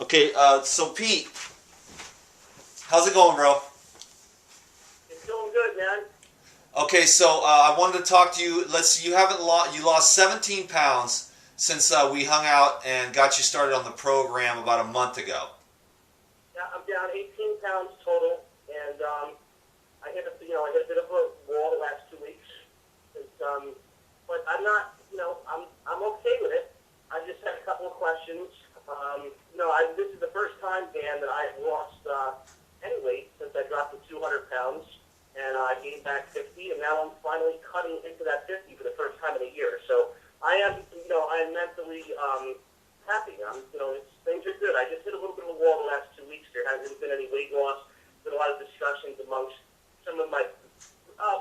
Okay, so Pete, how's it going, bro? It's going good, man. Okay, so I wanted to talk to you. Let's see, you lost 17 pounds since we hung out and got you started on the program about a month ago. Yeah, I'm down 18 pounds total, and I hit a bit of a wall the last 2 weeks. But I'm not, I'm okay with it. I just had a couple of questions. This is the first time, Dan, that I've lost any weight since I dropped to 200 pounds, and I gained back 50, and now I'm finally cutting into that 50 for the first time in a year. So I am mentally happy. Things are good. I just hit a little bit of a wall the last 2 weeks. There hasn't been any weight loss. There's been a lot of discussions amongst some of my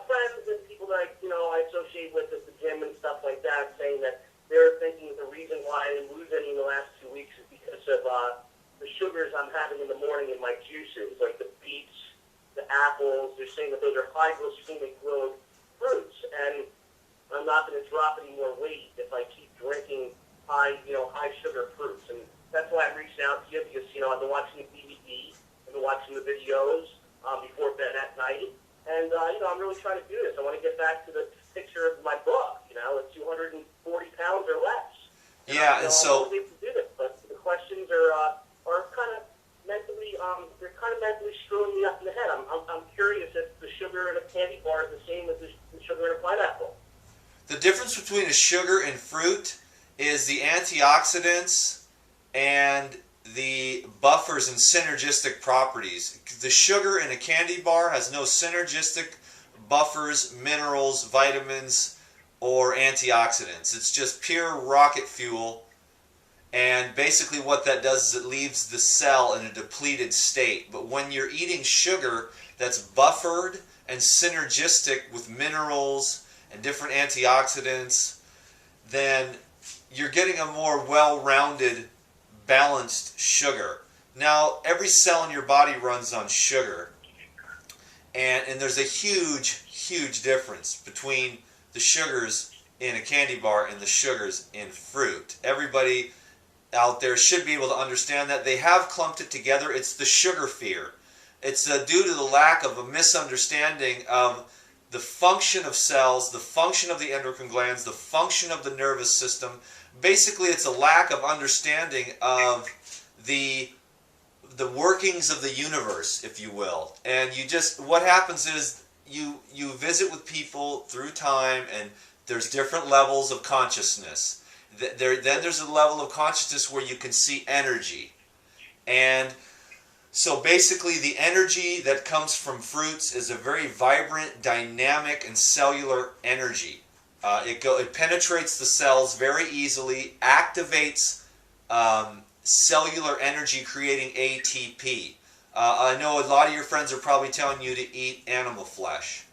friends and people that I associate with at the gym and stuff like that, saying that they're thinking the reason why I didn't lose any in the last 2 weeks is because of the sugars I'm having in the morning in my juices, like the beets, the apples. They're saying that those are high glycemic load fruits, and I'm not going to drop any more weight if I keep drinking high sugar fruits. And that's why I'm reaching out to you, because I've been watching the DVD, I've been watching the videos before bed at night, and I'm really trying to do this. I want to get back to the picture of my book, at 240 pounds or less. Yeah, and so I'm able to do this, but the questions are kind of mentally screwing me up in the head. I'm curious if the sugar in a candy bar is the same as the sugar in a pineapple. the difference between a sugar and fruit is the antioxidants and the buffers and synergistic properties. The sugar in a candy bar has no synergistic buffers, minerals, vitamins, or antioxidants. It's just pure rocket fuel, and basically what that does is it leaves the cell in a depleted state. But when you're eating sugar that's buffered and synergistic with minerals and different antioxidants, then you're getting a more well-rounded, balanced sugar. Now, every cell in your body runs on sugar, and there's a huge difference between the sugars in a candy bar and the sugars in fruit. Everybody out there should be able to understand that. They have clumped it together. It's the sugar fear. It's due to the lack of a misunderstanding of the function of cells, the function of the endocrine glands, the function of the nervous system. Basically, it's a lack of understanding of the workings of the universe, if you will. And what happens is you visit with people through time, and there's different levels of consciousness. Then there's a level of consciousness where you can see energy. And so basically the energy that comes from fruits is a very vibrant, dynamic, and cellular energy. It penetrates the cells very easily, activates cellular energy, creating ATP. I know a lot of your friends are probably telling you to eat animal flesh.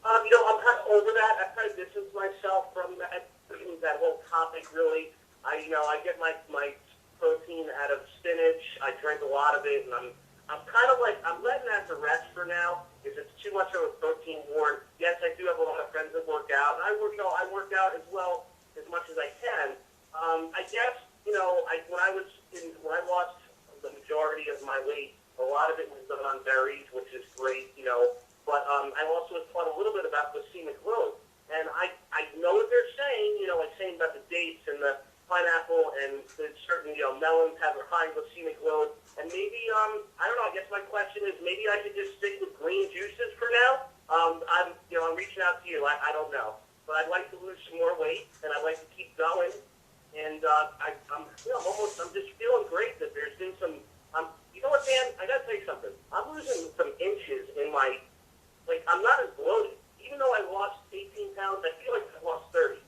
I'm kind of over that. I've kind of distanced myself from that whole topic, really. I get my protein out of spinach. I drink a lot of it, and I'm kind of like, I'm letting that to rest for now, because it's too much of a protein war. Yes, I do have a lot of friends that work out, and I work out as well as much as I can. I guess, when I lost the majority of my weight, a lot of it was done on berries, which is great, but I also was taught a little bit about glycemic load. And I know what they're saying, like saying about the dates and the pineapple and the certain, melons have a high glycemic load. And maybe, I don't know, I guess my question is, maybe I should just stick with green juices for now. I'm reaching out to you. I don't know. But I'd like to lose some more weight, and I'd like to keep going. And I'm just feeling great that there's been some, you know what, Dan? I got to tell you something. I'm losing some inches in my, I'm not as bloated. Even though I lost 18 pounds, I feel like I lost 30.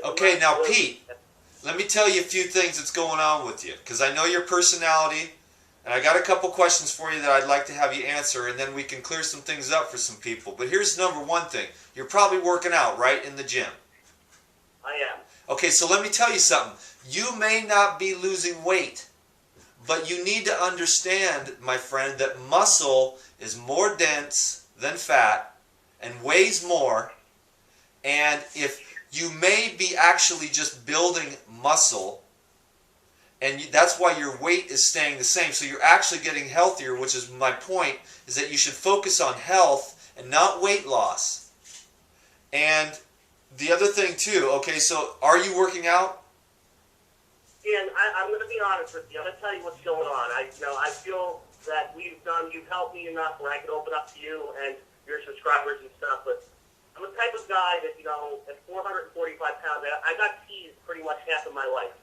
Okay, now Pete, let me tell you a few things that's going on with you, because I know your personality, and I got a couple questions for you that I'd like to have you answer, and then we can clear some things up for some people. But here's number one thing. You're probably working out, right, in the gym? I am. Okay, so let me tell you something. You may not be losing weight, but you need to understand, my friend, that muscle is more dense than fat and weighs more, and if you may be actually just building muscle, and that's why your weight is staying the same. So you're actually getting healthier, which is my point, is that you should focus on health and not weight loss. And the other thing too, okay, so are you working out? And I'm going to be honest with you. I'm going to tell you what's going on. I feel that you've helped me enough where I can open up to you and your subscribers and stuff. But I'm the type of guy that, at 445 pounds, I got teased pretty much half of my life.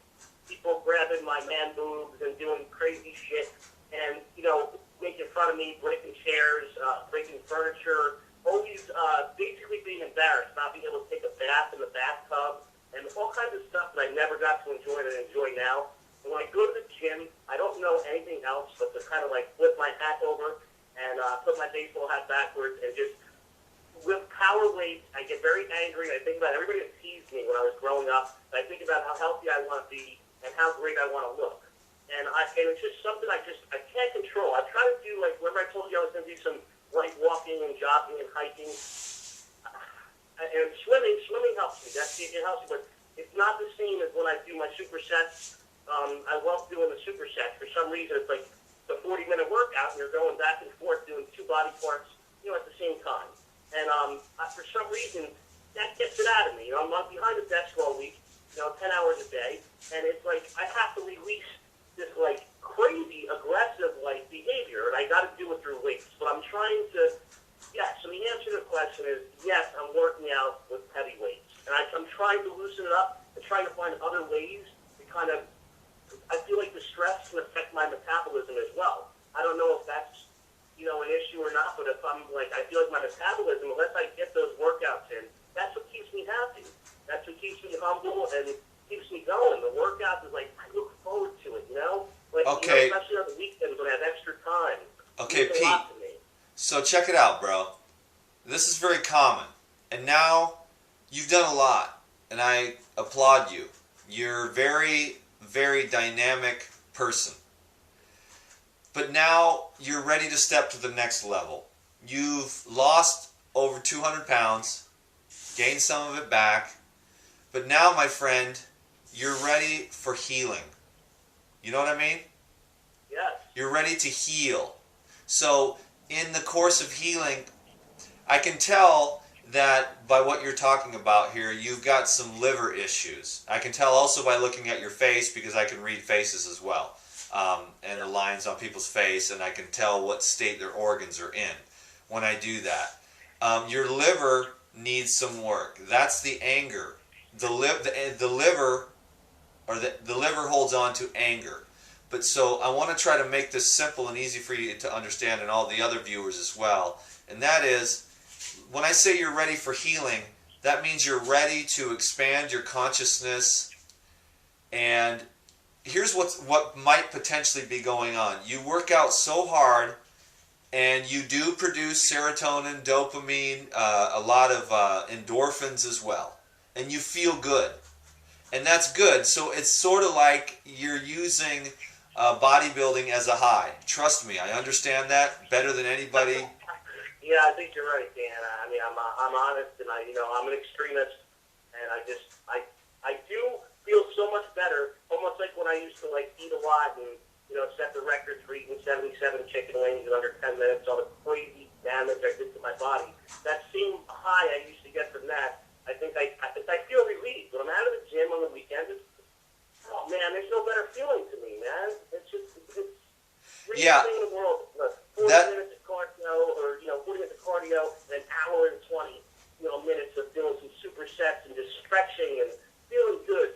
People grabbing my man boobs and doing crazy shit and, making fun of me, breaking chairs, breaking furniture, always basically being embarrassed, not being able to take a bath in the bathtub, and all kinds of stuff that I never got to enjoy that I enjoy now. And when I go to the gym, I don't know anything else but to kind of like flip my hat over and put my baseball hat backwards and just lift power weights. I get very angry. I think about everybody that teased me when I was growing up. I think about how healthy I want to be and how great I want to look. And it's just something I can't control. I try to do, like, remember I told you I was going to do some light walking and jogging and hiking. And swimming helps me. It helps me, but it's not the same as when I do my supersets. I love doing the supersets. For some reason, it's like the 40-minute workout, and you're going back and forth doing two body parts, at the same time. And for some reason, that gets it out of me. I'm behind the desk all week, 10 hours a day, and it's like I have to release this like crazy aggressive like behavior, and I got to do it through weights. But I'm trying to. Yes, so the answer to the question is yes, I'm working out with heavy weights. And I'm trying to loosen it up and trying to find other ways to kind of, I feel like the stress can affect my metabolism as well. I don't know if that's, an issue or not, but if I'm like, I feel like my metabolism, unless I get those workouts in, that's what keeps me happy. That's what keeps me humble and keeps me going. The workouts is like, I look forward to it, Like, okay. Especially on the weekends when I have extra time. Okay, It means a lot to me. So check it out, bro. This is very common. And now you've done a lot. And I applaud you. You're a very, very dynamic person. But now you're ready to step to the next level. You've lost over 200 pounds, gained some of it back. But now, my friend, you're ready for healing. You know what I mean? Yes. You're ready to heal. So in the course of healing, I can tell that by what you're talking about here, you've got some liver issues. I can tell also by looking at your face, because I can read faces as well, and the lines on people's face, and I can tell what state their organs are in when I do that. Your liver needs some work. That's the anger. The liver holds on to anger. But so I want to try to make this simple and easy for you to understand, and all the other viewers as well. And that is, when I say you're ready for healing, that means you're ready to expand your consciousness. And here's what might potentially be going on. You work out so hard, and you do produce serotonin, dopamine, a lot of endorphins as well. And you feel good. And that's good. So it's sort of like you're using bodybuilding as a high. Trust me, I understand that better than anybody. Yeah, I think you're right, Dan. I mean, I'm honest, and I'm an extremist, and I do feel so much better. Almost like when I used to eat a lot and set the records for eating 77 chicken wings in under 10 minutes. All the crazy damage I did to my body. That same high I used to get from that. I think I feel relieved when I'm out of the gym on the weekends. Oh man, there's no better feeling to me, man. It's the Yeah. thing in the world. 40 minutes of cardio, or 40 minutes of cardio, and an hour and 20 minutes of doing some supersets and just stretching and feeling good.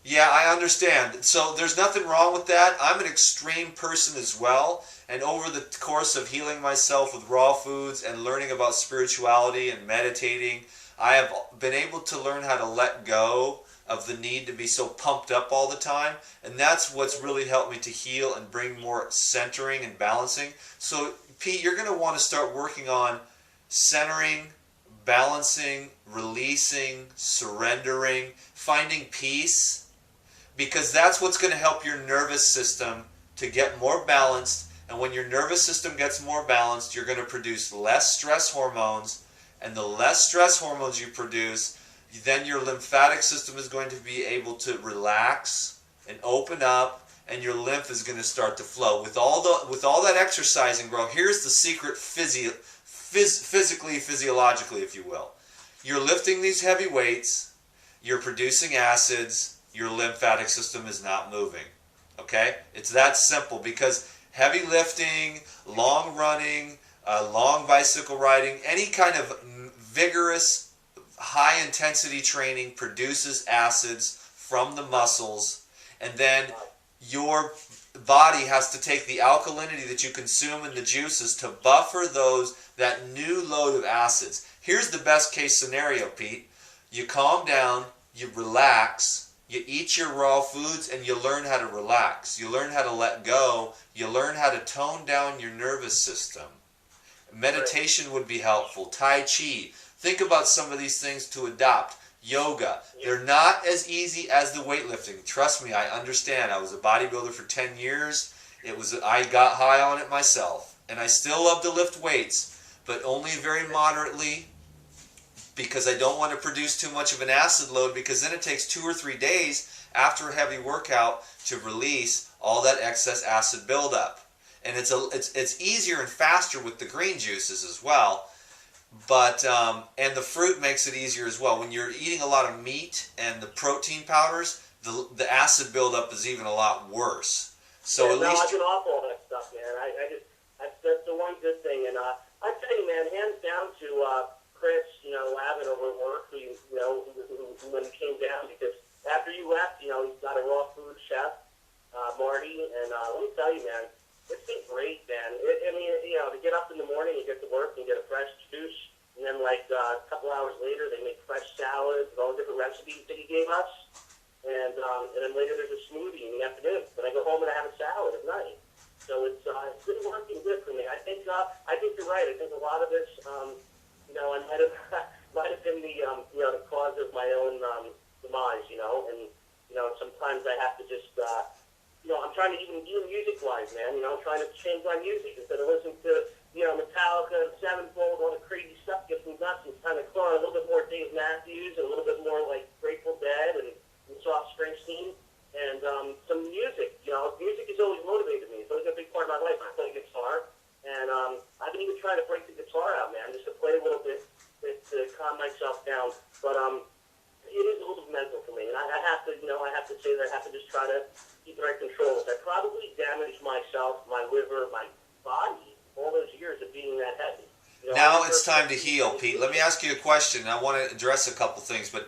Yeah, I understand. So there's nothing wrong with that. I'm an extreme person as well. And over the course of healing myself with raw foods and learning about spirituality and meditating, I have been able to learn how to let go of the need to be so pumped up all the time. And that's what's really helped me to heal and bring more centering and balancing. So, Pete, you're going to want to start working on centering, balancing, releasing, surrendering, finding peace. Because that's what's going to help your nervous system to get more balanced. And when your nervous system gets more balanced, you're going to produce less stress hormones. And the less stress hormones you produce, then your lymphatic system is going to be able to relax and open up, and your lymph is going to start to flow. With all that exercising, bro, here's the secret physically, physiologically, if you will. You're lifting these heavy weights, you're producing acids, your lymphatic system is not moving. Okay? It's that simple, because heavy lifting, long running, long bicycle riding, any kind of vigorous, high intensity training produces acids from the muscles, and then your body has to take the alkalinity that you consume in the juices to buffer that new load of acids. Here's the best case scenario, Pete. You calm down, you relax, you eat your raw foods, and you learn how to relax. You learn how to let go. You learn how to tone down your nervous system. Meditation would be helpful. Tai Chi. Think about some of these things to adopt. Yoga. They're not as easy as the weightlifting. Trust me, I understand. I was a bodybuilder for 10 years. I got high on it myself. And I still love to lift weights, but only very moderately, because I don't want to produce too much of an acid load, because then it takes 2 or 3 days after a heavy workout to release all that excess acid buildup. And it's easier and faster with the green juices as well. But and the fruit makes it easier as well. When you're eating a lot of meat and the protein powders, the acid buildup is even a lot worse. So yeah, at least I've been off all that stuff, man. That's the one good thing. And I tell you, man, hands down to Chris, Lavin over at work, who when he came down, because after you left, he's got a raw food chef, Marty, and let me tell you, man, it's been great, man. To get up in the morning and get to work and get a fresh juice, and then like a couple hours later, they make fresh salads with all the different recipes that he gave us, and then later there's a smoothie in the afternoon. Then I go home and I have a salad at night. So it's been working good for me. I think you're right. I think a lot of this, I might have been the cause of my own demise, and sometimes I have to just. I'm trying to even music-wise, man. I'm trying to change my music instead of listening to, Metallica, Sevenfold, all the crazy stuff gets me nuts. It's kind of throw on a little bit more Dave Matthews and a little bit more like Grateful Dead and Soft Springsteen and some music. Music has always motivated me. It's always a big part of my life. I play guitar, and I've been even trying to break the guitar out, man, just to play a little bit to calm myself down. But it is a little mental for me, and I have to, I have to say that I have to just try to keep the right controls. I probably damaged myself, my liver, my body, all those years of being that heavy. Now it's time to heal, Pete. Let me ask you a question. I want to address a couple things, but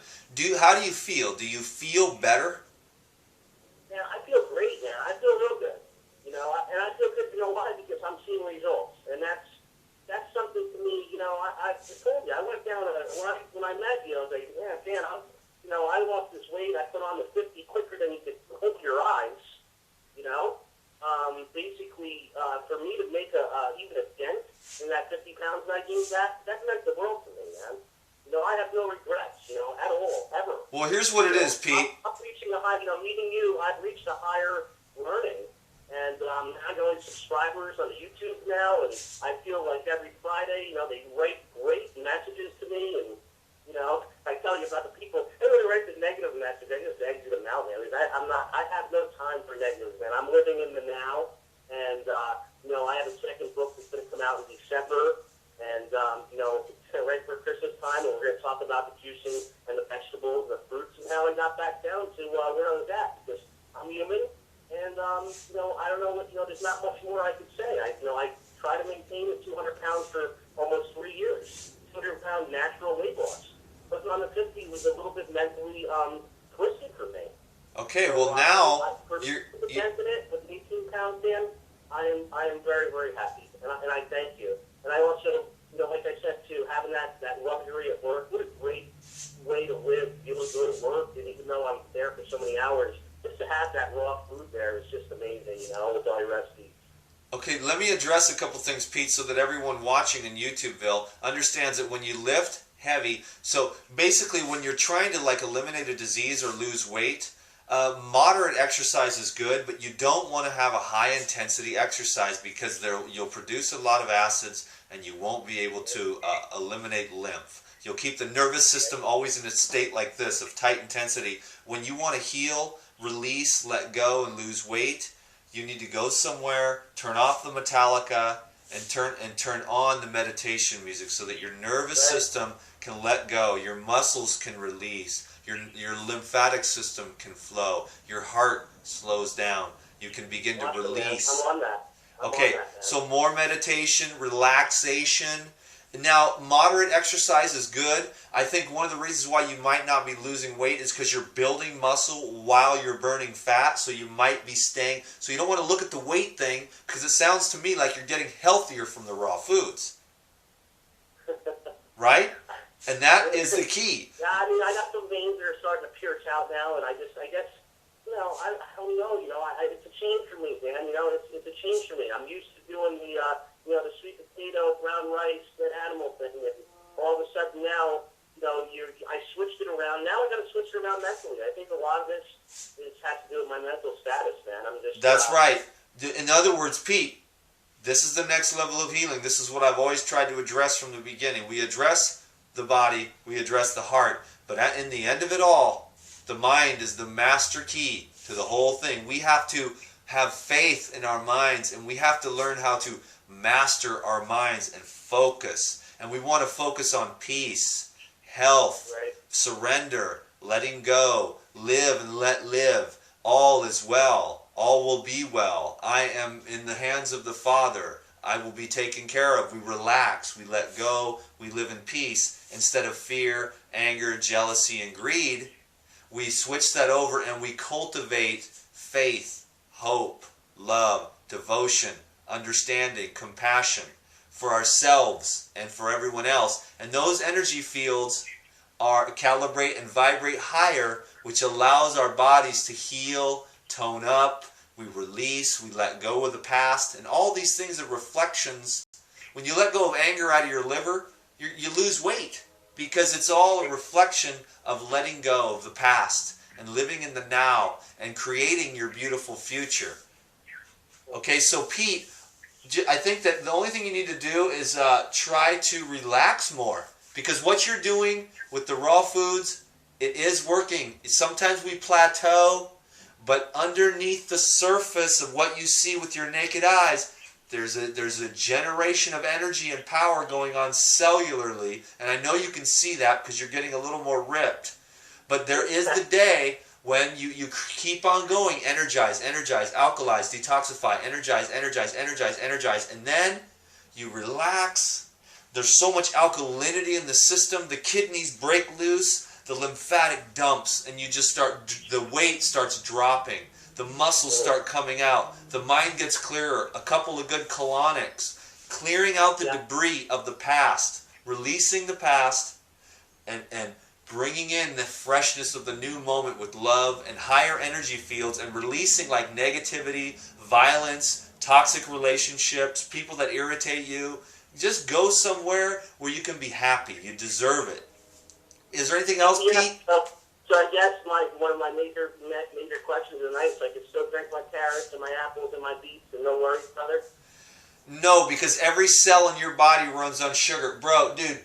how do you feel? Do you feel better? Yeah, I feel great, man. I feel real good. And I feel good, why? Because I'm seeing results, and that's something to me. I told you, I went down when I met you. I was like, yeah, Dan, I lost this weight. I put on the 50 quicker than you could open your eyes. Basically, for me to make even a dent in that 50 pounds that I gained, that meant the world to me, man. I have no regrets, at all, ever. Well, here's what it is, Pete. I'm reaching a high, meeting you, I've reached a higher learning. And I got subscribers on YouTube now, and I feel like every Friday, they write great messages to me, and, I tell you about the people, they really write the negative message, I just exit them out, man. I have no time for negatives, man. I'm living in the now, and, I have a second book that's going to come out in December, and, right for Christmas time, and we're going to talk about the juicing and the vegetables, the fruits, and how I got back down to where I was at, because I'm human. And, I don't know there's not much more I could say. I try to maintain the 200 pounds for almost 3 years. 200-pound natural weight loss. Putting on the 50 was a little bit mentally twisted for me. Okay, well now you're it with 18 pounds, Dan. I am very, very happy, and I thank you. And I also, like I said too, having that luxury at work. What a great way to live. Be able to go to work, and even though I'm there for so many hours, just to have that raw food there is just amazing, with all your recipes. Okay, let me address a couple things, Pete, so that everyone watching in YouTubeville understands that when you lift heavy, so basically when you're trying to eliminate a disease or lose weight, moderate exercise is good, but you don't want to have a high intensity exercise, because you'll produce a lot of acids and you won't be able to eliminate lymph. You'll keep the nervous system always in a state like this of tight intensity. When you want to heal, release, let go, and lose weight, you need to go somewhere, turn off the Metallica, and turn on the meditation music so that your nervous system can let go, your muscles can release, your lymphatic system can flow, your heart slows down. You can begin to release. I'm on that. Okay, so more meditation, relaxation. Now, moderate exercise is good. I think one of the reasons why you might not be losing weight is because you're building muscle while you're burning fat, so you might be staying. So you don't want to look at the weight thing, because it sounds to me like you're getting healthier from the raw foods. Right? And that is the key. Yeah, I mean, I got some veins that are starting to pierce out now, and I guess, I don't know, it's a change for me, man. It's a change for me. I'm used to doing the sweet potato, brown rice, that animal thing, and all of a sudden now, I switched it around. Now I got to switch it around mentally. I think a lot of this has to do with my mental status, man. That's right. In other words, Pete, this is the next level of healing. This is what I've always tried to address from the beginning. We address the body, we address the heart, but in the end of it all, the mind is the master key to the whole thing. We have to have faith in our minds, and we have to learn how to master our minds and focus. And we want to focus on peace, health, surrender, letting go, live and let live. All is well. All will be well. I am in the hands of the Father. I will be taken care of. We relax, we let go, we live in peace. Instead of fear, anger, jealousy, and greed, we switch that over and we cultivate faith, hope, love, devotion, understanding, compassion for ourselves and for everyone else. And those energy fields calibrate and vibrate higher, which allows our bodies to heal, tone up, we release, we let go of the past, and all these things are reflections. When you let go of anger out of your liver, you lose weight, because it's all a reflection of letting go of the past and living in the now and creating your beautiful future. Okay, so Pete, I think that the only thing you need to do is try to relax more, because what you're doing with the raw foods, it is working. Sometimes we plateau, but underneath the surface of what you see with your naked eyes, there's a generation of energy and power going on cellularly, and I know you can see that because you're getting a little more ripped. But there is the day when you keep on going, energize, alkalize, detoxify, energize, and then you relax. There's so much alkalinity in the system, the kidneys break loose, the lymphatic dumps, and the weight starts dropping. The muscles start coming out. The mind gets clearer. A couple of good colonics. Clearing out the debris of the past. Releasing the past and bringing in the freshness of the new moment with love and higher energy fields, and releasing like negativity, violence, toxic relationships, people that irritate you. Just go somewhere where you can be happy. You deserve it. Is there anything else, Pete? So I guess one of my major questions tonight is I can still drink my carrots and my apples and my beets and no worries, brother? No, because every cell in your body runs on sugar. Bro, dude,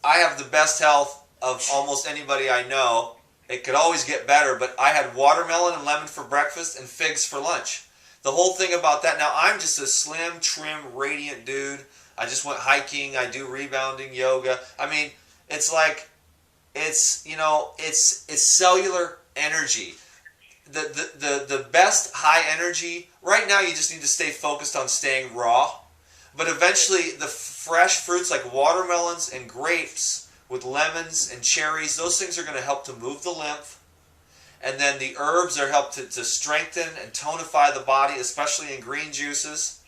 I have the best health of almost anybody I know. It could always get better, but I had watermelon and lemon for breakfast and figs for lunch. The whole thing about that, now I'm just a slim, trim, radiant dude. I just went hiking, I do rebounding, yoga. I mean, it's like, it's cellular energy. The best high energy, right now you just need to stay focused on staying raw. But eventually the fresh fruits like watermelons and grapes with lemons and cherries, those things are going to help to move the lymph. And then the herbs are help to strengthen and tonify the body, especially in green juices.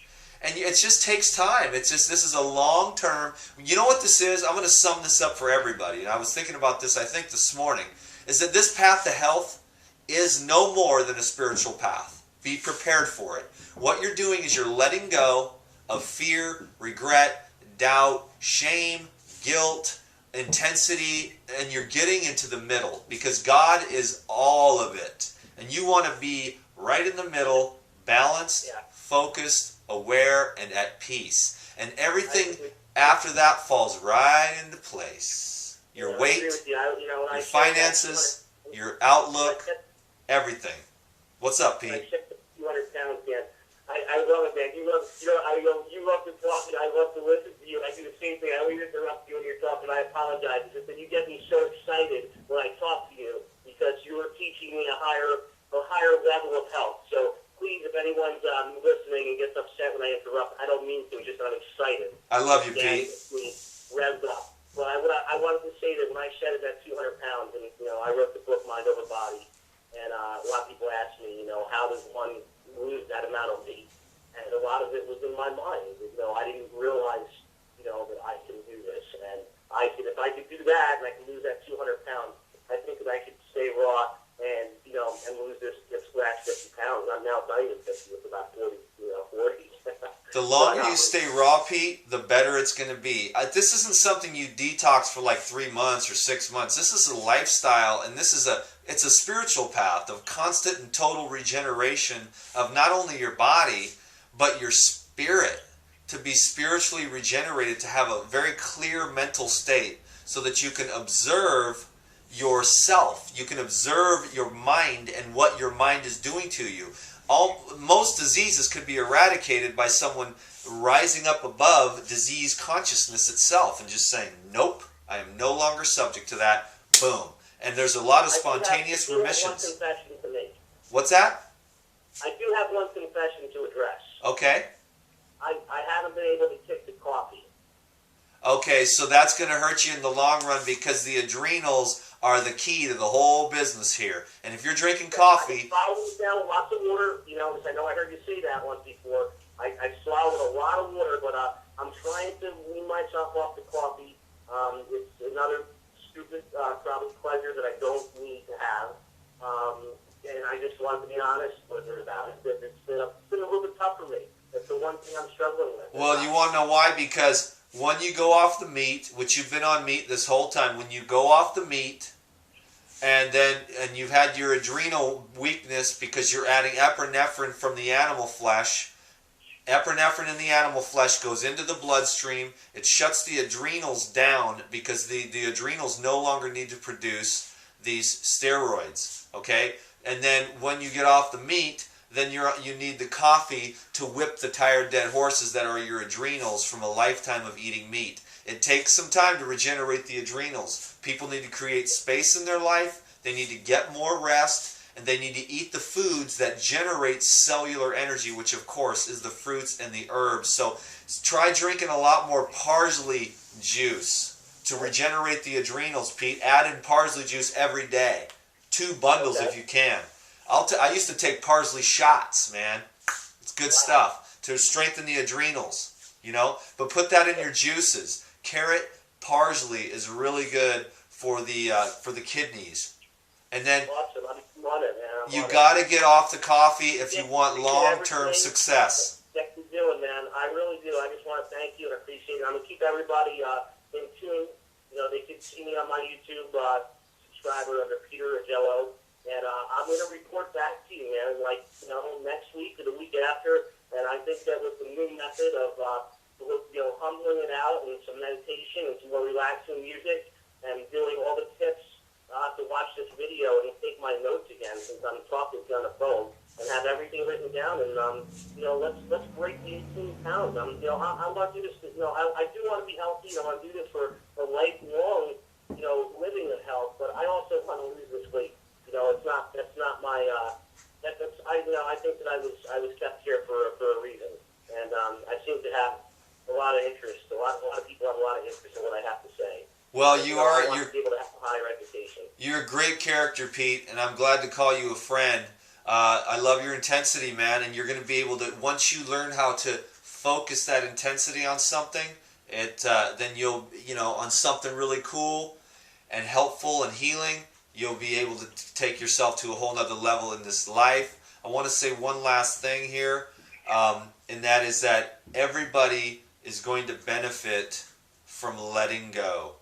And it just takes time. This is a long term. You know what this is? I'm going to sum this up for everybody. And I was thinking about this, I think, this morning. Is that this path to health is no more than a spiritual path. Be prepared for it. What you're doing is you're letting go of fear, regret, doubt, shame, guilt, intensity, and you're getting into the middle, because God is all of it. And you want to be right in the middle, balanced, focused, aware, and at peace. And everything after that falls right into place. Your weight, your finances, your outlook. everything. What's up, I Pete? checked the 200 pounds, man. I love it, man. You love, you love to talk, and I love to listen to you. I do the same thing. I always interrupt you when you're talking. I apologize. It's just that you get me so excited when I talk to you because you are teaching me a higher level of health. So please, if anyone's listening and gets upset when I interrupt, I don't mean to. It's just I'm excited. I love you, Again, Pete. me revved up. Well, I wanted to say that when I shedded that 200 pounds, and I wrote the book Mind Over Body, and a lot of people ask me, how does one lose that amount of weight? And a lot of it was in my mind. I didn't realize, that I can do this, and if I could do that, and I can lose that 200 pounds, I think that I could stay raw and and lose this last 50 pounds. I'm now not even 50; it's about 40, 40. The longer you stay raw, Pete, the better it's going to be. This isn't something you detox for like 3 months or 6 months. This is a lifestyle, and it's a spiritual path of constant and total regeneration of not only your body, but your spirit. To be spiritually regenerated, to have a very clear mental state so that you can observe yourself. You can observe your mind and what your mind is doing to you. Most diseases could be eradicated by someone rising up above disease consciousness itself and just saying, nope, I am no longer subject to that. Boom. And there's a lot of spontaneous remissions. I do have one confession to make. What's that? I do have one confession to address. Okay. I haven't been able to kick the coffee. Okay, so that's going to hurt you in the long run because the adrenals are the key to the whole business here. And if you're drinking coffee... I swallowed down lots of water, because I know I heard you say that once before. I swallowed a lot of water, but I'm trying to wean myself off the coffee. It's another stupid, probably pleasure that I don't need to have. And I just wanted to be honest with her about it. It's been a little bit tough for me. That's the one thing I'm struggling with. Well, you want to know why? Because when you go off the meat, which you've been on meat this whole time, when you go off the meat, and you've had your adrenal weakness because you're adding epinephrine from the animal flesh. Epinephrine in the animal flesh goes into the bloodstream. It shuts the adrenals down because the adrenals no longer need to produce these steroids. Okay, and then when you get off the meat, then you need the coffee to whip the tired dead horses that are your adrenals from a lifetime of eating meat. It takes some time to regenerate the adrenals. People need to create space in their life, they need to get more rest, and they need to eat the foods that generate cellular energy, which of course is the fruits and the herbs. So try drinking a lot more parsley juice to regenerate the adrenals, Pete. Add in parsley juice every day. 2 bundles if you can. I used to take parsley shots, man. It's good stuff to strengthen the adrenals, But put that in your juices. Carrot, parsley is really good for the kidneys. And then Awesome. I'm on it, man. you got to get off the coffee if you want long-term success. That you're doing, man. I really do. I just want to thank you and appreciate it. I'm going to keep everybody in tune. They can see me on my YouTube subscriber under Peter Agello. And I'm going to report back to you, man, next week or the week after. And I think that with the new method of, humbling it out and some meditation and some more relaxing music and doing all the tips, I have to watch this video and take my notes again since I'm talking to you on the phone and have everything written down. And, let's break the 18 pounds. I want to do this, I do want to be healthy. I want to do this for a lifelong, living of health. But I also want to lose this weight. That's not my. I think that I was kept here for a reason, and I seem to have a lot of interest. A lot of people have a lot of interest in what I have to say. Well, I want to be able to have a high reputation. You're a great character, Pete, and I'm glad to call you a friend. I love your intensity, man, and you're going to be able to, once you learn how to focus that intensity on something, then you'll, on something really cool and helpful and healing, you'll be able to take yourself to a whole nother level in this life. I want to say one last thing here, and that is that everybody is going to benefit from letting go.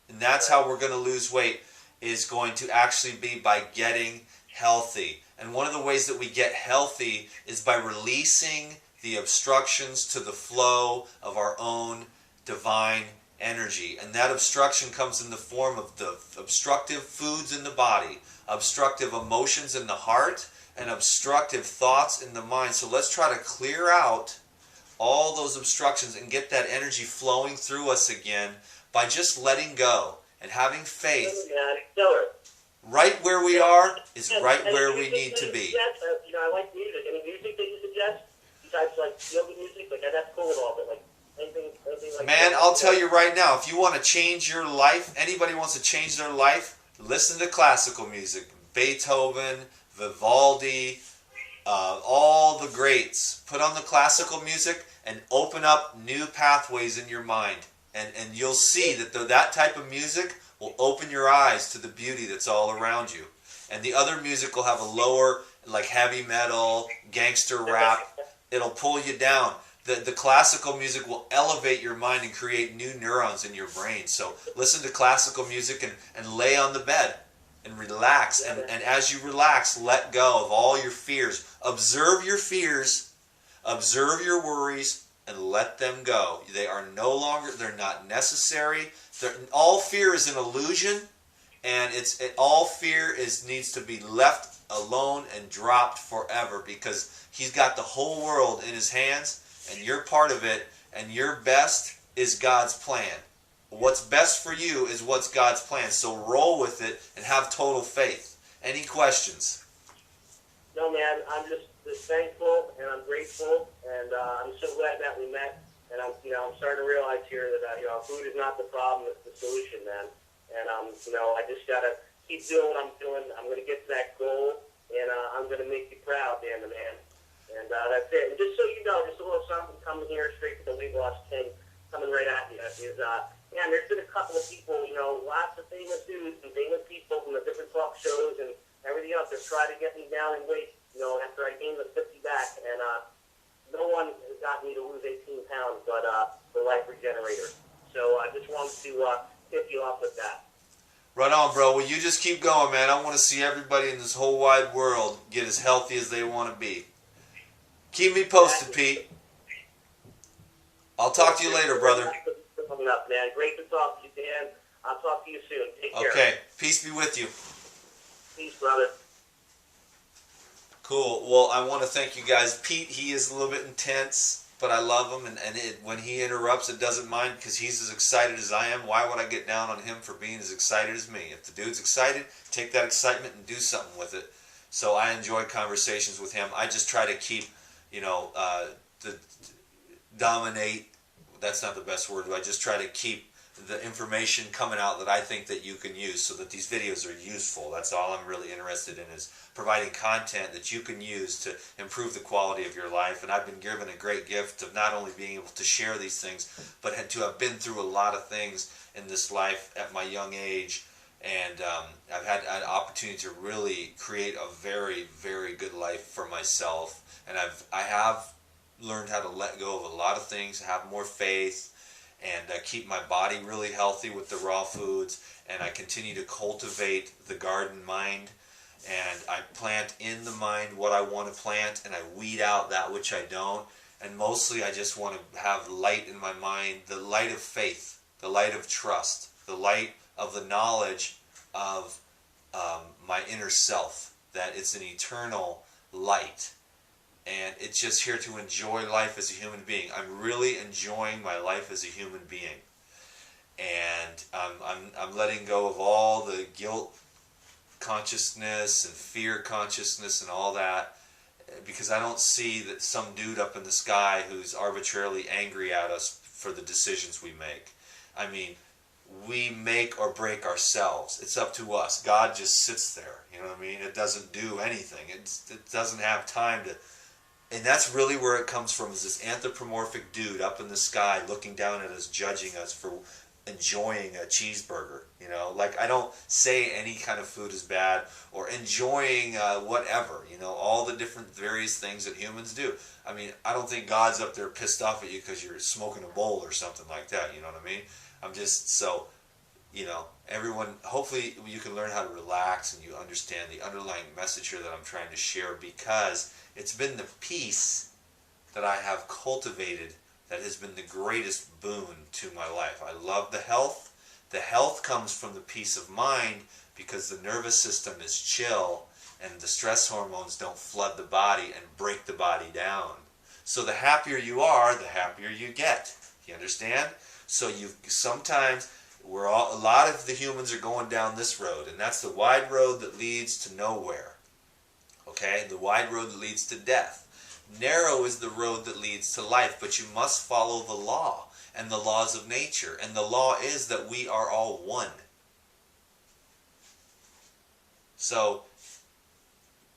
And that's how we're going to lose weight, is going to actually be by getting healthy. And one of the ways that we get healthy is by releasing the obstructions to the flow of our own divine energy. And that obstruction comes in the form of the obstructive foods in the body, obstructive emotions in the heart and obstructive thoughts in the mind. So let's try to clear out all those obstructions and get that energy flowing through us again by just letting go and having faith. Right where we are is right where we need to be. You know, I like music. Any music that you suggest? Besides like yoga music, like that's cool and all, but like anything like Man, that. I'll tell you right now, if you want to change your life, anybody wants to change their life, listen to classical music. Beethoven, Vivaldi, all the greats. Put on the classical music and open up new pathways in your mind. And you'll see that that type of music will open your eyes to the beauty that's all around you. And the other music will have a lower, like heavy metal, gangster rap. It'll pull you down. The classical music will elevate your mind and create new neurons in your brain. So listen to classical music and lay on the bed and relax. And as you relax, let go of all your fears. Observe your fears, observe your worries, and let them go. They are no longer, they're not necessary. All fear is an illusion, and all fear needs to be left alone and dropped forever, because he's got the whole world in his hands, and you're part of it, and your best is God's plan. What's best for you is what's God's plan. So roll with it and have total faith. Any questions? No, man, I'm just thankful and I'm grateful, and I'm so glad that we met. And I'm starting to realize here that food is not the problem; it's the solution, man. And I just gotta keep doing what I'm doing. I'm gonna get to that goal, and I'm gonna make you proud, Dan the man. And that's it. And just so you know, just a little something coming here straight to the weight loss king, coming right at you is man. There's been a couple of people, lots of famous dudes and famous people from the different talk shows and everything else. They're trying to get me down in weight, after I gained the 50 back, and no one has got me to lose 18 pounds but the Life Regenerator. So I just wanted to tip you off with that. Right on, bro. Well, you just keep going, man. I want to see everybody in this whole wide world get as healthy as they want to be. Keep me posted, Pete. I'll talk to you later, brother. Coming up, man. Great to talk to you, Dan. I'll talk to you soon. Take care. Okay. Peace be with you. Peace, brother. Cool. Well, I want to thank you guys. Pete, he is a little bit intense, but I love him, and when he interrupts, it doesn't mind, because he's as excited as I am. Why would I get down on him for being as excited as me? If the dude's excited, take that excitement and do something with it. So I enjoy conversations with him. I just try to keep, dominate. That's not the best word. I just try to keep the information coming out that I think that you can use, so that these videos are useful. That's all I'm really interested in, is providing content that you can use to improve the quality of your life. And I've been given a great gift of not only being able to share these things, but to have been through a lot of things in this life at my young age. And I've had an opportunity to really create a very, very good life for myself. And I have learned how to let go of a lot of things, have more faith, and keep my body really healthy with the raw foods. And I continue to cultivate the garden mind, and I plant in the mind what I want to plant, and I weed out that which I don't. And mostly I just want to have light in my mind, the light of faith, the light of trust, the light of the knowledge of my inner self, that it's an eternal light. And it's just here to enjoy life as a human being. I'm really enjoying my life as a human being. And I'm letting go of all the guilt consciousness and fear consciousness and all that, because I don't see that some dude up in the sky who's arbitrarily angry at us for the decisions we make. I mean, we make or break ourselves. It's up to us. God just sits there. You know what I mean? It doesn't do anything. It doesn't have time to... And that's really where it comes from, is this anthropomorphic dude up in the sky looking down at us, judging us for enjoying a cheeseburger. Like, I don't say any kind of food is bad, or enjoying whatever, all the different various things that humans do. I mean, I don't think God's up there pissed off at you because you're smoking a bowl or something like that, you know what I mean? I'm just, so, everyone, hopefully you can learn how to relax and you understand the underlying message here that I'm trying to share, because it's been the peace that I have cultivated that has been the greatest boon to my life. I love the health. The health comes from the peace of mind, because the nervous system is chill and the stress hormones don't flood the body and break the body down. So the happier you are, the happier you get. You understand? So sometimes a lot of the humans are going down this road, and that's the wide road that leads to nowhere. Okay? The wide road that leads to death. Narrow is the road that leads to life, but you must follow the law and the laws of nature. And the law is that we are all one. So,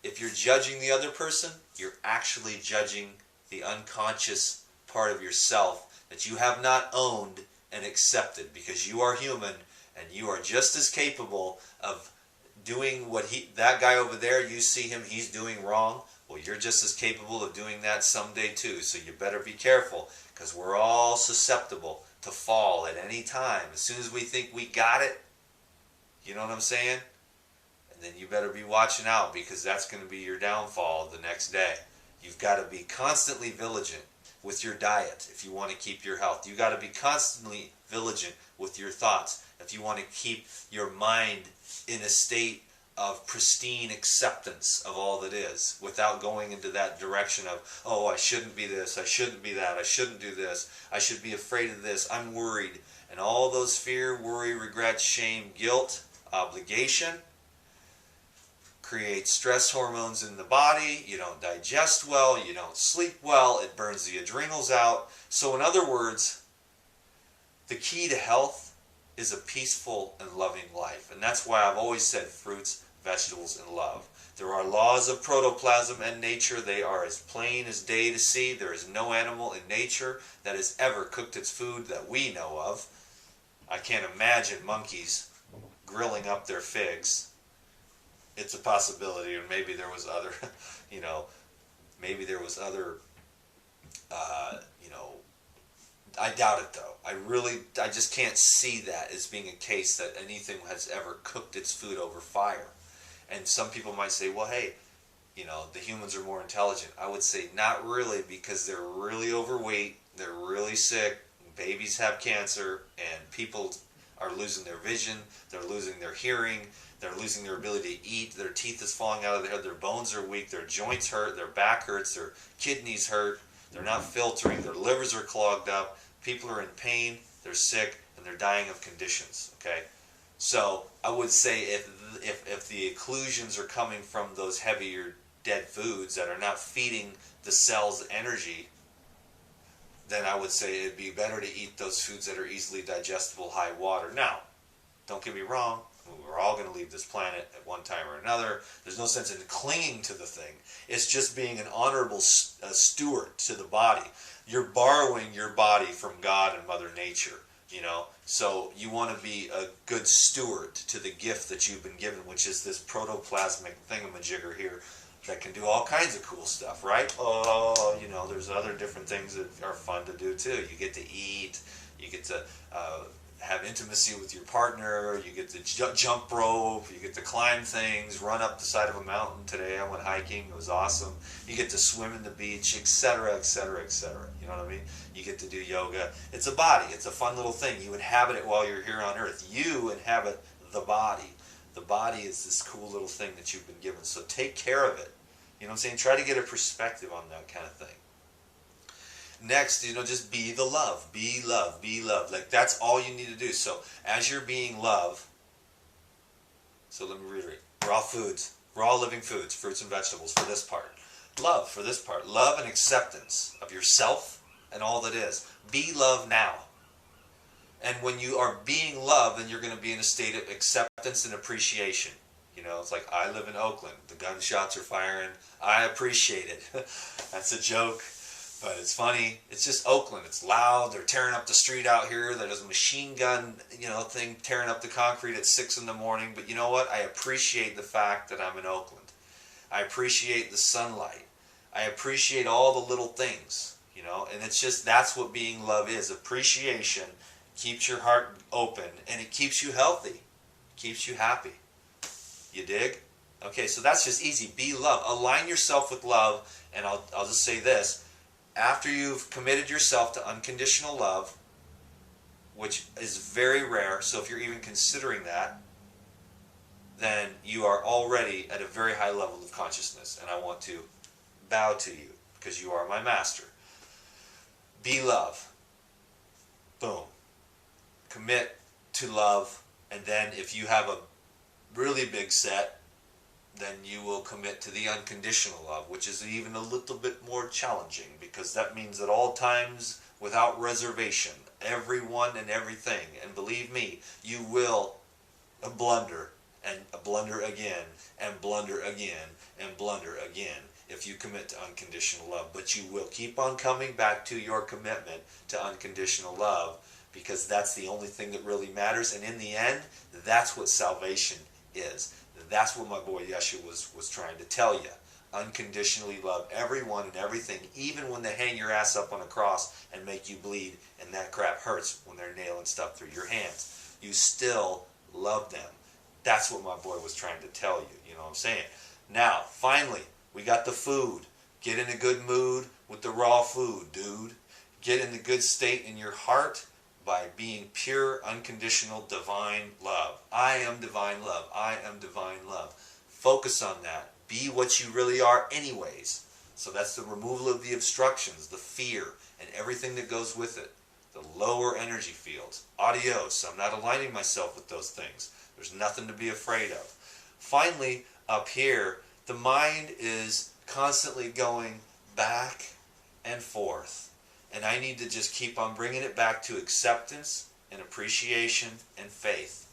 if you're judging the other person, you're actually judging the unconscious part of yourself that you have not owned and accepted, because you are human and you are just as capable of doing what that guy over there, you see him, he's doing wrong. Well, you're just as capable of doing that someday too. So you better be careful, because we're all susceptible to fall at any time. As soon as we think we got it, you know what I'm saying? And then you better be watching out, because that's going to be your downfall the next day. You've got to be constantly vigilant with your diet if you want to keep your health. You've got to be constantly vigilant with your thoughts if you want to keep your mind in a state of pristine acceptance of all that is, without going into that direction of, oh, I shouldn't be this, I shouldn't be that, I shouldn't do this, I should be afraid of this, I'm worried. And all those fear, worry, regret, shame, guilt, obligation creates stress hormones in the body. You don't digest well, you don't sleep well, it burns the adrenals out. So in other words, the key to health is a peaceful and loving life. And that's why I've always said fruits, vegetables, and love. There are laws of protoplasm and nature. They are as plain as day to see. There is no animal in nature that has ever cooked its food that we know of. I can't imagine monkeys grilling up their figs. It's a possibility, or maybe there was other, maybe there was other, I doubt it though. I just can't see that as being a case that anything has ever cooked its food over fire. And some people might say, well, hey, the humans are more intelligent. I would say not really, because they're really overweight, they're really sick, babies have cancer, and people are losing their vision, they're losing their hearing, they're losing their ability to eat, their teeth is falling out of their head, their bones are weak, their joints hurt, their back hurts, their kidneys hurt, they're not filtering, their livers are clogged up, people are in pain, they're sick, and they're dying of conditions, okay? So I would say if the occlusions are coming from those heavier dead foods that are not feeding the cells energy, then I would say it'd be better to eat those foods that are easily digestible, high water. Now, don't get me wrong, we're all going to leave this planet at one time or another. There's no sense in clinging to the thing. It's just being an honorable steward to the body. You're borrowing your body from God and Mother Nature, So you want to be a good steward to the gift that you've been given, which is this protoplasmic thingamajigger here that can do all kinds of cool stuff, right? Oh, there's other different things that are fun to do too. You get to eat, you get to have intimacy with your partner, you get to jump rope, you get to climb things, run up the side of a mountain. Today I went hiking, it was awesome. You get to swim in the beach, etc., etc., etc. You know what I mean? You get to do yoga. It's a body, it's a fun little thing. You inhabit it while you're here on earth. You inhabit the body. The body is this cool little thing that you've been given. So take care of it. You know what I'm saying? Try to get a perspective on that kind of thing. Next, just be the love. Be love. Be love. Like, that's all you need to do. So as you're being love, so let me reiterate. We're all foods. We're all living foods, fruits and vegetables for this part. Love for this part. Love and acceptance of yourself and all that is. Be love now. And when you are being love, then you're going to be in a state of acceptance and appreciation. It's like, I live in Oakland. The gunshots are firing. I appreciate it. That's a joke, but it's funny. It's just Oakland. It's loud. They're tearing up the street out here. There's a machine gun, thing tearing up the concrete at 6 in the morning. But you know what? I appreciate the fact that I'm in Oakland. I appreciate the sunlight. I appreciate all the little things, and it's just, that's what being love is. Appreciation keeps your heart open, and it keeps you healthy, keeps you happy. You dig? Okay, so that's just easy. Be love. Align yourself with love, and I'll just say this. After you've committed yourself to unconditional love, which is very rare, so if you're even considering that, then you are already at a very high level of consciousness, and I want to bow to you because you are my master. Be love. Boom. Commit to love, and then if you have a really big set, then you will commit to the unconditional love, which is even a little bit more challenging, because that means at all times, without reservation, everyone and everything, and believe me, you will blunder, and blunder again, and blunder again, and blunder again, if you commit to unconditional love. But you will keep on coming back to your commitment to unconditional love, because that's the only thing that really matters, and in the end, that's what salvation is. That's what my boy Yeshua was trying to tell you. Unconditionally love everyone and everything, even when they hang your ass up on a cross and make you bleed, and that crap hurts when they're nailing stuff through your hands. You still love them. That's what my boy was trying to tell you. You know what I'm saying? Now, finally, we got the food. Get in a good mood with the raw food, dude. Get in the good state in your heart by being pure, unconditional, divine love. I am divine love. I am divine love. Focus on that. Be what you really are anyways. So that's the removal of the obstructions, the fear, and everything that goes with it. The lower energy fields. Adios. I'm not aligning myself with those things. There's nothing to be afraid of. Finally, up here, the mind is constantly going back and forth. And I need to just keep on bringing it back to acceptance and appreciation and faith.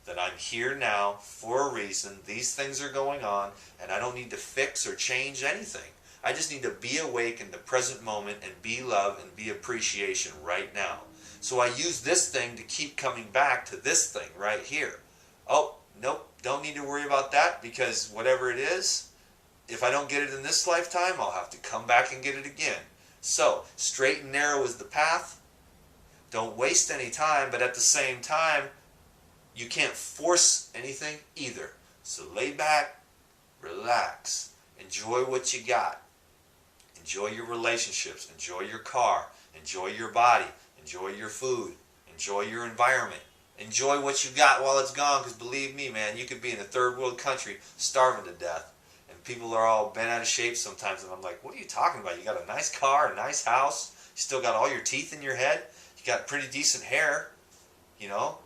That I'm here now for a reason. These things are going on, and I don't need to fix or change anything. I just need to be awake in the present moment and be love and be appreciation right now. So I use this thing to keep coming back to this thing right here. Oh, nope, don't need to worry about that, because whatever it is, if I don't get it in this lifetime, I'll have to come back and get it again. So, straight and narrow is the path. Don't waste any time, but at the same time, you can't force anything either. So lay back, relax, enjoy what you got. Enjoy your relationships, enjoy your car, enjoy your body, enjoy your food, enjoy your environment. Enjoy what you got while it's gone, because believe me, man, you could be in a third world country starving to death. And people are all bent out of shape sometimes, and I'm like, what are you talking about? You got a nice car, a nice house, you still got all your teeth in your head, you got pretty decent hair, you know?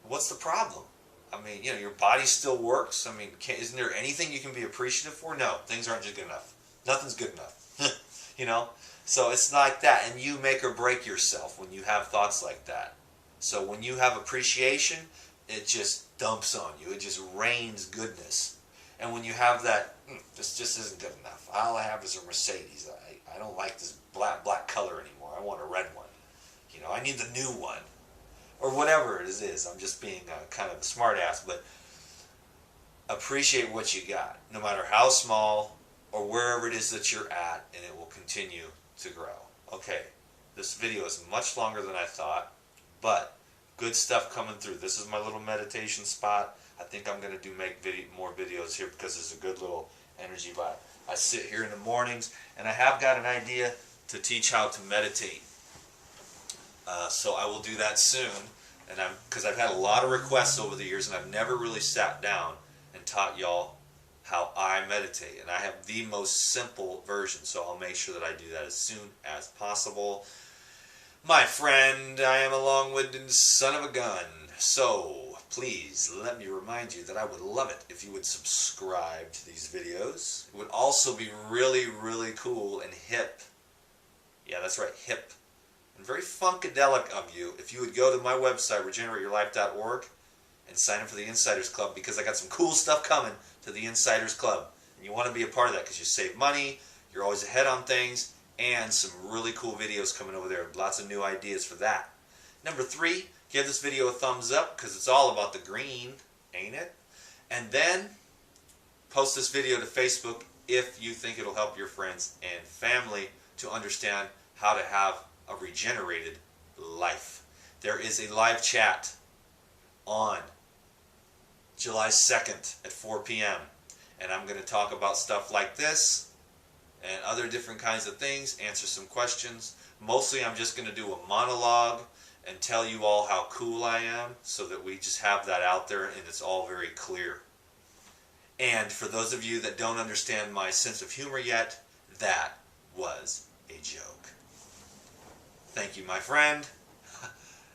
What's the problem? I mean, you know, your body still works. I mean, isn't there anything you can be appreciative for? No, things aren't just good enough. Nothing's good enough. You know? So it's like that, and you make or break yourself when you have thoughts like that. So when you have appreciation, it just dumps on you. It just rains goodness. And when you have that, this just isn't good enough. All I have is a Mercedes. I don't like this black color anymore. I want a red one. You know, I need the new one. Or whatever it is. I'm just being kind of a smart ass, but appreciate what you got, no matter how small or wherever it is that you're at, and it will continue to grow. Okay, this video is much longer than I thought, but good stuff coming through. This is my little meditation spot. I think I'm going to make more videos here, because it's a good little energy vibe. I sit here in the mornings, and I have got an idea to teach how to meditate. So I will do that soon, and because I've had a lot of requests over the years, and I've never really sat down and taught y'all how I meditate, and I have the most simple version, so I'll make sure that I do that as soon as possible. My friend, I am a long-winded son of a gun, so please let me remind you that I would love it if you would subscribe to these videos. It would also be really, really cool and hip. Yeah, that's right, hip. And very funkadelic of you if you would go to my website, regenerateyourlife.org, and sign up for the Insiders Club, because I got some cool stuff coming to the Insiders Club. And you want to be a part of that because you save money, you're always ahead on things, and some really cool videos coming over there. Lots of new ideas for that. Number 3, give this video a thumbs up, because it's all about the green, ain't it? And then post this video to Facebook if you think it'll help your friends and family to understand how to have a regenerated life. There is a live chat on July 2nd at 4 p.m. and I'm going to talk about stuff like this and other different kinds of things, answer some questions. Mostly I'm just going to do a monologue and tell you all how cool I am, so that we just have that out there and it's all very clear. And for those of you that don't understand my sense of humor yet, that was a joke. Thank you, my friend.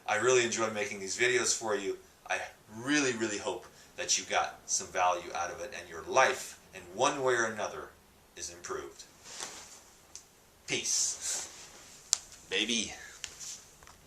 I really enjoy making these videos for you. I really, really hope that you got some value out of it and your life, in one way or another, is improved. Peace. Baby.